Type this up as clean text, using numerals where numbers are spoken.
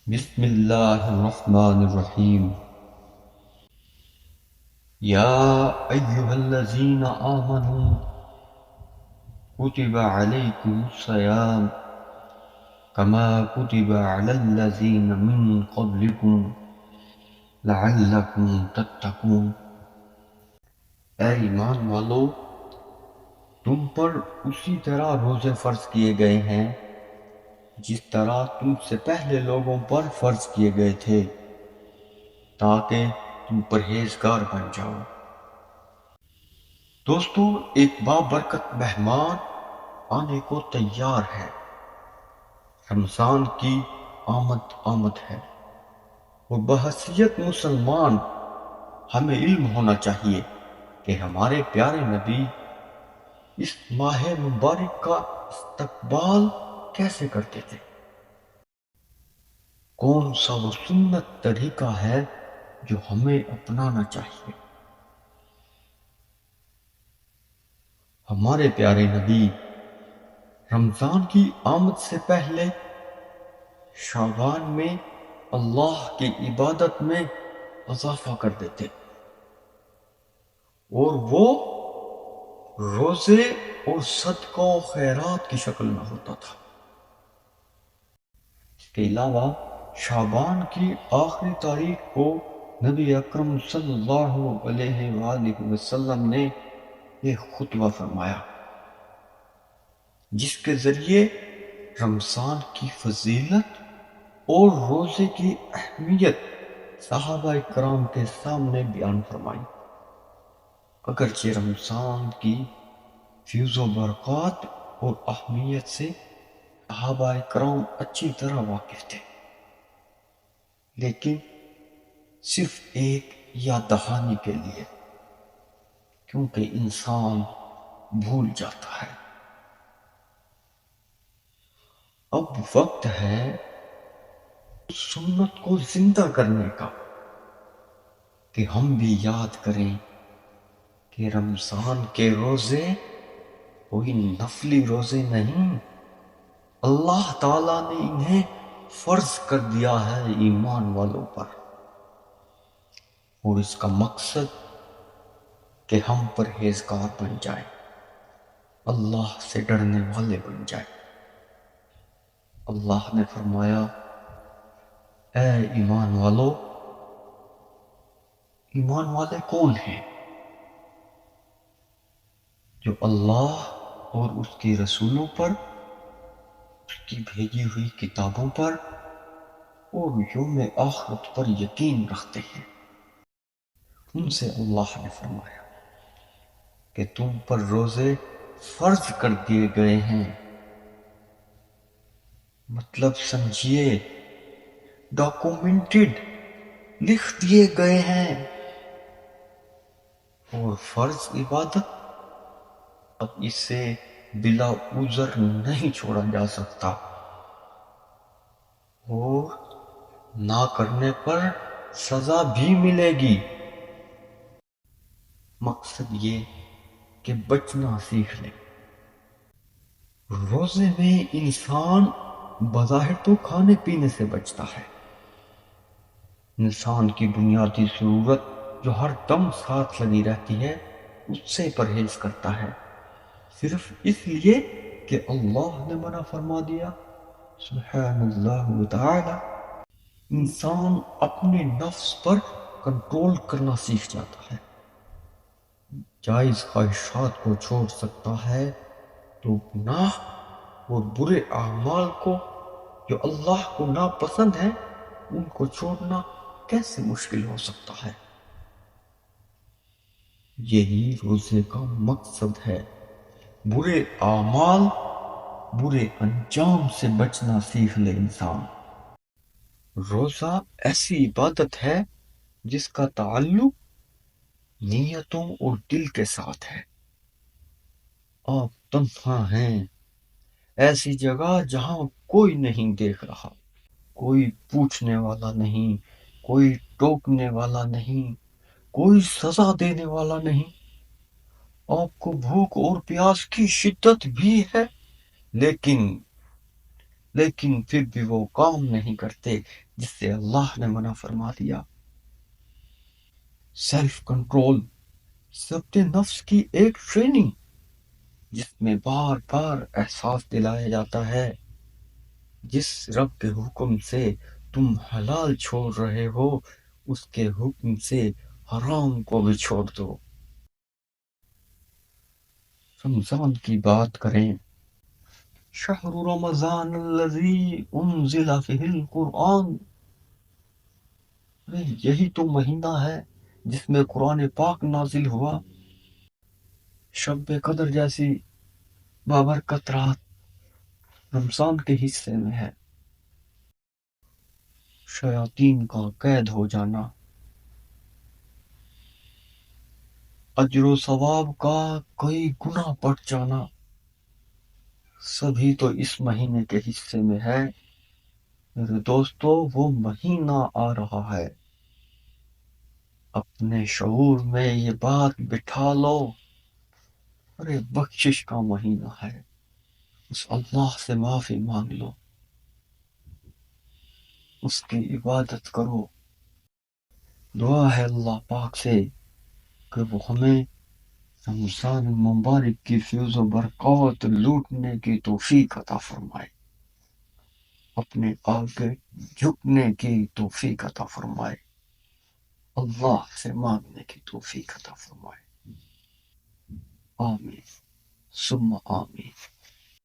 بسم الله الرحمن الرحيم. يا أيها الذين آمنوا كتب عليكم الصيام كما كتب على الذين من قبلكم لعلكم تتقون. اے ایمان والو، تم پر اسی طرح روزے فرض کیے گئے ہیں جس طرح تم سے پہلے لوگوں پر فرض کیے گئے تھے، تاکہ تم پرہیزگار بن جاؤ۔ دوستو، ایک بابرکت مہمان آنے کو تیار ہے۔ رمضان کی آمد ہے، اور بحیثیت مسلمان ہمیں علم ہونا چاہیے کہ ہمارے پیارے نبی اس ماہ مبارک کا استقبال کیسے کرتے تھے، کون سا وہ سنت طریقہ ہے جو ہمیں اپنانا چاہیے۔ ہمارے پیارے نبی رمضان کی آمد سے پہلے شعبان میں اللہ کی عبادت میں اضافہ کر دیتے، اور وہ روزے اور صدقہ و خیرات کی شکل میں ہوتا تھا۔ اس کے علاوہ شعبان کی آخری تاریخ کو نبی اکرم صلی اللہ علیہ وآلہ وسلم نے ایک خطبہ فرمایا، جس کے ذریعے رمضان کی فضیلت اور روزے کی اہمیت صحابہ کرام کے سامنے بیان فرمائی۔ اگرچہ رمضان کی فیض و برکات اور اہمیت سے صحابہ کرام اچھی طرح واقف تھے، لیکن صرف ایک یاد دہانی کے لیے، کیونکہ انسان بھول جاتا ہے۔ اب وقت ہے سنت کو زندہ کرنے کا، کہ ہم بھی یاد کریں کہ رمضان کے روزے کوئی نفلی روزے نہیں، اللہ تعالیٰ نے انہیں فرض کر دیا ہے ایمان والوں پر، اور اس کا مقصد کہ ہم پرہیزگار بن جائیں، اللہ سے ڈرنے والے بن جائیں۔ اللہ نے فرمایا، اے ایمان والو، ایمان والے کون ہیں؟ جو اللہ اور اس کے رسولوں پر، اس کی بھیجی ہوئی کتابوں پر اور یوم آخرت پر یقین رکھتے ہیں۔ ان سے اللہ نے فرمایا کہ تم پر روزے فرض کر دیے گئے ہیں، مطلب سمجھیے، ڈاکومنٹڈ، لکھ دیے گئے ہیں، اور فرض عبادت اب اسے بلا عذر نہیں چھوڑا جا سکتا، اور نہ کرنے پر سزا بھی ملے گی۔ مقصد یہ کہ بچنا سیکھ لیں۔ روزے میں انسان بظاہر تو کھانے پینے سے بچتا ہے، انسان کی بنیادی ضرورت جو ہر دم ساتھ لگی رہتی ہے اس سے پرہیز کرتا ہے، صرف اس لیے کہ اللہ نے منع فرما دیا۔ سبحان اللہ تعالی، انسان اپنے نفس پر کنٹرول کرنا سیکھ جاتا ہے، جائز خواہشات کو چھوڑ سکتا ہے، تو گناہ اور برے اعمال کو جو اللہ کو ناپسند ہیں ان کو چھوڑنا کیسے مشکل ہو سکتا ہے؟ یہی روزے کا مقصد ہے، برے اعمال، برے انجام سے بچنا سیکھ لے انسان۔ روزہ ایسی عبادت ہے جس کا تعلق نیتوں اور دل کے ساتھ ہے۔ آپ تنہا ہیں، ایسی جگہ جہاں کوئی نہیں دیکھ رہا، کوئی پوچھنے والا نہیں، کوئی ٹوکنے والا نہیں، کوئی سزا دینے والا نہیں۔ آپ کو بھوک اور پیاس کی شدت بھی ہے، لیکن لیکن پھر بھی وہ کام نہیں کرتے جس سے اللہ نے منع فرما دیا۔ سیلف کنٹرول، ضبط نفس کی ایک ٹریننگ جس میں بار بار احساس دلایا جاتا ہے جس رب کے حکم سے تم حلال چھوڑ رہے ہو اس کے حکم سے حرام کو بھی چھوڑ دو۔ رمضان کی بات کریں، شہر رمضان الذی انزل فیہ القرآن، یہی تو مہینہ ہے جس میں قرآن پاک نازل ہوا۔ شب قدر جیسی بابرکت رات رمضان کے حصے میں ہے۔ شیاطین کا قید ہو جانا، اجر و ثواب کا کئی گنا بڑھ جانا، سبھی تو اس مہینے کے حصے میں ہے۔ میرے دوستو، وہ مہینہ آ رہا ہے، اپنے شعور میں یہ بات بٹھا لو، ارے بخشش کا مہینہ ہے، اس اللہ سے معافی مانگ لو، اس کی عبادت کرو۔ دعا ہے اللہ پاک سے کہ وہ ہمیں رمضان مبارک کی فیض و برکات لوٹنے کی توفیق عطا فرمائے، اپنے آگے جھکنے کی توفیق عطا فرمائے، اللہ سے مانگنے کی توفیق عطا فرمائے۔ آمین ثم آمین۔